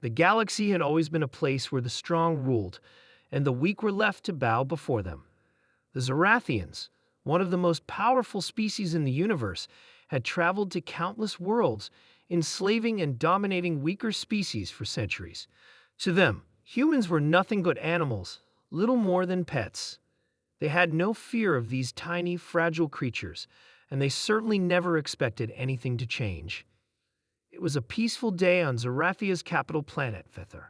The galaxy had always been a place where the strong ruled, and the weak were left to bow before them. The Zorathians, one of the most powerful species in the universe, had traveled to countless worlds, enslaving and dominating weaker species for centuries. To them, humans were nothing but animals, little more than pets. They had no fear of these tiny, fragile creatures, and they certainly never expected anything to change. It was a peaceful day on Zorathia's capital planet, Vithar.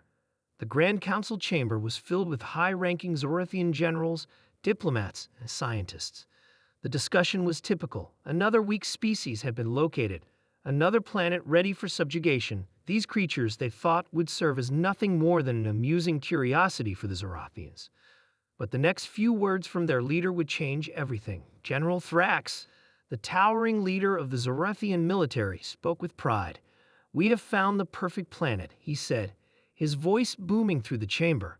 The Grand Council chamber was filled with high-ranking Zorathian generals, diplomats, and scientists. The discussion was typical. Another weak species had been located, another planet ready for subjugation. These creatures, they thought, would serve as nothing more than an amusing curiosity for the Zorathians. But the next few words from their leader would change everything. General Thrax, the towering leader of the Zorathian military, spoke with pride. "We have found the perfect planet," he said, his voice booming through the chamber.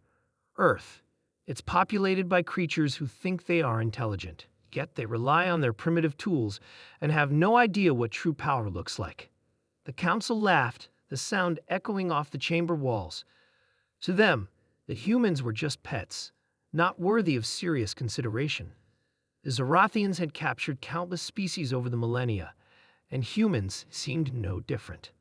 "Earth. It's populated by creatures who think they are intelligent, yet they rely on their primitive tools and have no idea what true power looks like." The council laughed, the sound echoing off the chamber walls. To them, the humans were just pets, not worthy of serious consideration. The Zorathians had captured countless species over the millennia, and humans seemed no different.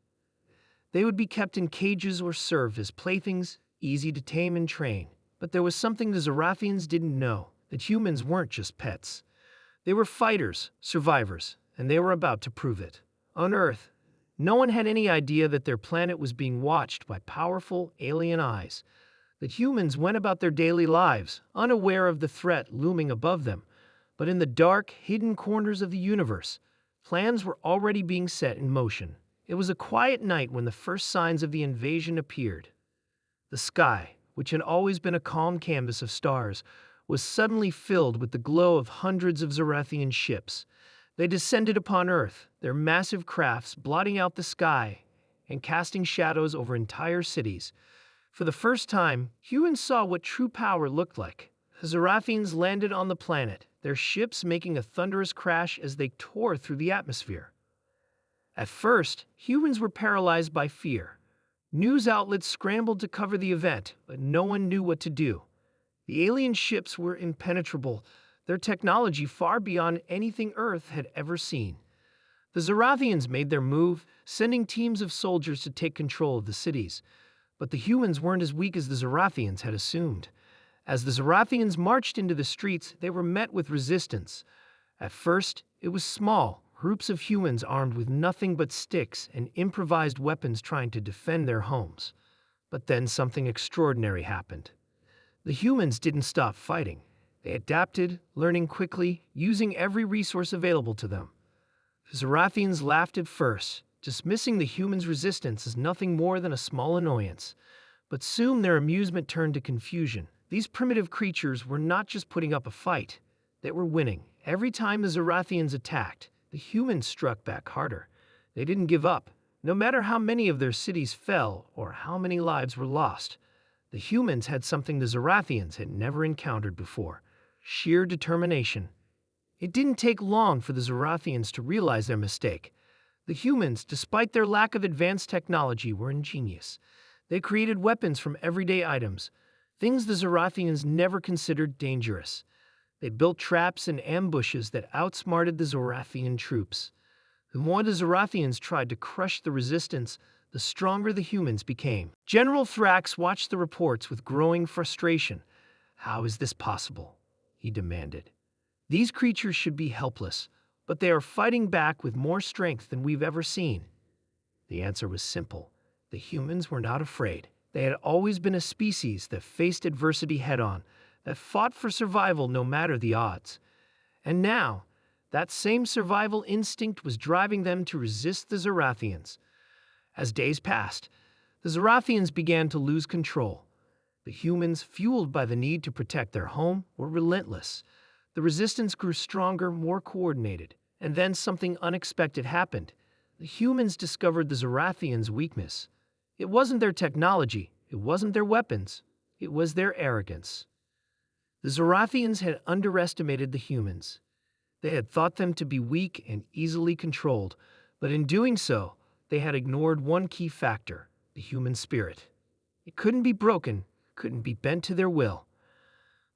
They would be kept in cages or served as playthings, easy to tame and train. But there was something the Zorathians didn't know, that humans weren't just pets. They were fighters, survivors, and they were about to prove it. On Earth, no one had any idea that their planet was being watched by powerful alien eyes. That humans went about their daily lives, unaware of the threat looming above them. But in the dark, hidden corners of the universe, plans were already being set in motion. It was a quiet night when the first signs of the invasion appeared. The sky, which had always been a calm canvas of stars, was suddenly filled with the glow of hundreds of Zorathian ships. They descended upon Earth, their massive crafts blotting out the sky and casting shadows over entire cities. For the first time, humans saw what true power looked like. The Zorathians landed on the planet, their ships making a thunderous crash as they tore through the atmosphere. At first, humans were paralyzed by fear. News outlets scrambled to cover the event, but no one knew what to do. The alien ships were impenetrable, their technology far beyond anything Earth had ever seen. The Zorathians made their move, sending teams of soldiers to take control of the cities. But the humans weren't as weak as the Zorathians had assumed. As the Zorathians marched into the streets, they were met with resistance. At first, it was small. Groups of humans armed with nothing but sticks and improvised weapons trying to defend their homes. But then something extraordinary happened. The humans didn't stop fighting. They adapted, learning quickly, using every resource available to them. The Zorathians laughed at first, dismissing the humans' resistance as nothing more than a small annoyance. But soon their amusement turned to confusion. These primitive creatures were not just putting up a fight. They were winning. Every time the Zorathians attacked, the humans struck back harder. They didn't give up, no matter how many of their cities fell or how many lives were lost. The humans had something the Zorathians had never encountered before: sheer determination. It didn't take long for the Zorathians to realize their mistake. The humans, despite their lack of advanced technology, were ingenious. They created weapons from everyday items, things the Zorathians never considered dangerous. They built traps and ambushes that outsmarted the Zorathian troops. The more the Zorathians tried to crush the resistance, the stronger the humans became. General Thrax watched the reports with growing frustration. "How is this possible?" he demanded. "These creatures should be helpless, but they are fighting back with more strength than we've ever seen." The answer was simple. The humans were not afraid. They had always been a species that faced adversity head-on, that fought for survival no matter the odds. And now, that same survival instinct was driving them to resist the Zorathians. As days passed, the Zorathians began to lose control. The humans, fueled by the need to protect their home, were relentless. The resistance grew stronger, more coordinated. And then something unexpected happened. The humans discovered the Zorathians' weakness. It wasn't their technology, it wasn't their weapons, it was their arrogance. The Zorathians had underestimated the humans. They had thought them to be weak and easily controlled, but in doing so, they had ignored one key factor: the human spirit. It couldn't be broken, couldn't be bent to their will.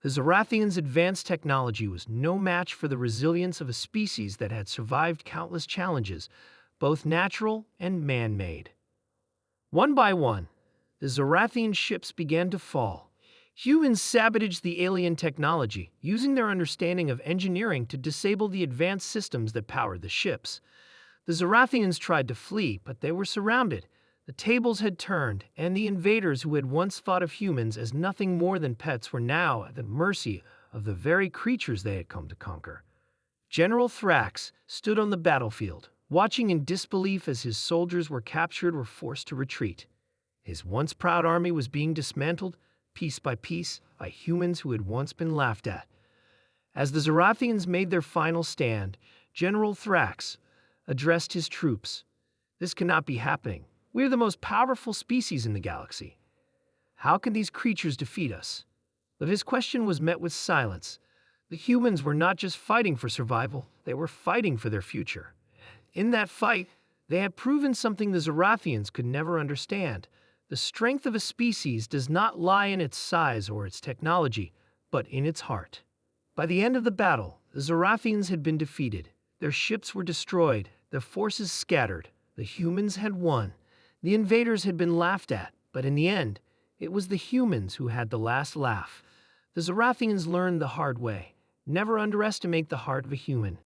The Zarathians' advanced technology was no match for the resilience of a species that had survived countless challenges, both natural and man-made. One by one, the Zarathian ships began to fall. Humans sabotaged the alien technology, using their understanding of engineering to disable the advanced systems that powered the ships. The Zarathians tried to flee, but they were surrounded. The tables had turned, and the invaders who had once thought of humans as nothing more than pets were now at the mercy of the very creatures they had come to conquer. General Thrax stood on the battlefield, watching in disbelief as his soldiers were captured or forced to retreat. His once proud army was being dismantled, piece by piece, by humans who had once been laughed at. As the Zarathians made their final stand, General Thrax addressed his troops. "This cannot be happening. We are the most powerful species in the galaxy. How can these creatures defeat us?" But his question was met with silence. The humans were not just fighting for survival, they were fighting for their future. In that fight, they had proven something the Zarathians could never understand. The strength of a species does not lie in its size or its technology, but in its heart. By the end of the battle, the Zarathians had been defeated. Their ships were destroyed, their forces scattered. The humans had won. The invaders had been laughed at, but in the end, it was the humans who had the last laugh. The Zarathians learned the hard way. Never underestimate the heart of a human.